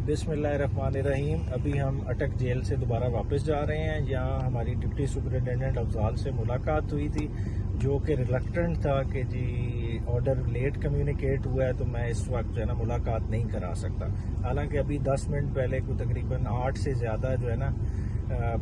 बिस्मिल्लाहिर्रहमानिर्रहीम। अभी हम अटक जेल से दोबारा वापस जा रहे हैं। यहाँ हमारी डिप्टी सुपरिटेंडेंट अफजाल से मुलाकात हुई थी, जो कि रिलक्टेंट था कि जी ऑर्डर लेट कम्युनिकेट हुआ है तो मैं इस वक्त जो है ना मुलाकात नहीं करा सकता। हालांकि अभी 10 मिनट पहले को तकरीबन 8 से ज़्यादा जो है ना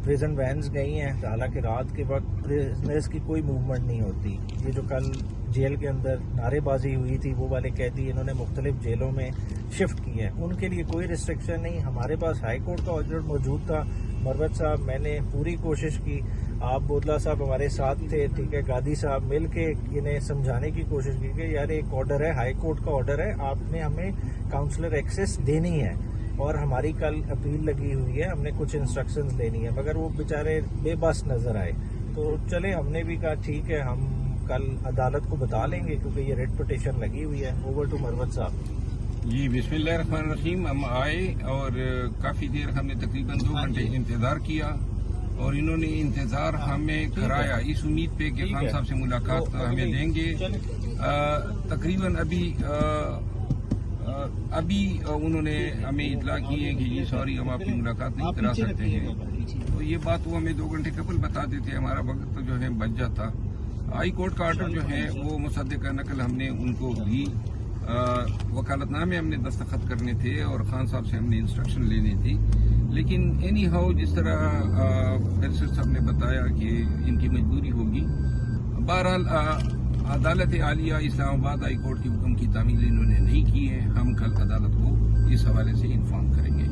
प्रिजन वैन्स गई हैं। हालांकि रात के वक्त प्रिजनर्स की कोई मूवमेंट नहीं होती। ये जो कल जेल के अंदर नारेबाजी हुई थी, वो वाले कैदी इन्होंने मुख्तलिफ जेलों में शिफ्ट किए हैं, उनके लिए कोई रिस्ट्रिक्शन नहीं। हमारे पास हाई कोर्ट का ऑर्डर मौजूद था। मरवत साहब, मैंने पूरी कोशिश की, आप बोदला साहब हमारे साथ थे, ठीक है, गादी साहब मिल के इन्हें समझाने की कोशिश की कि यार एक ऑर्डर है, हाई कोर्ट का ऑर्डर है, आपने हमें काउंसलर एक्सेस देनी है और हमारी कल अपील लगी हुई है, हमने कुछ इंस्ट्रक्शंस देनी है, मगर वो बेचारे बेबस नजर आए। तो चले, हमने भी कहा ठीक है, हम कल अदालत को बता लेंगे क्योंकि ये रेड पिटीशन लगी हुई है। ओवर टू मरवत साहब। जी, बिस्मिल्लाहिर्रहमानिर्रहीम। हम आए और काफ़ी देर हमने तकरीबन 2 घंटे इंतज़ार किया और इन्होंने इंतज़ार हमें कराया इस उम्मीद पे कि खान साहब से मुलाकात हमें देंगे। तकरीबन अभी उन्होंने हमें इतला की है कि जी सॉरी, हम आपकी मुलाकात नहीं करा सकते हैं। तो ये बात वो हमें 2 घंटे कबल बता देते, हमारा वक्त जो है बच जाता। हाई कोर्ट का ऑर्डर जो है वो मुसद्दिक़ नकल हमने उनको भी वकालतनामे हमने दस्तखत करने थे और खान साहब से हमने इंस्ट्रक्शन लेनी थी। लेकिन एनी हाउ जिस तरह बैरिस्टर साहब ने बताया कि इनकी मजबूरी होगी, बहरहाल अदालत आलिया इस्लामाबाद हाई कोर्ट के हुक्म की तामील इन्होंने नहीं की है। हम कल अदालत को इस हवाले से इन्फॉर्म करेंगे।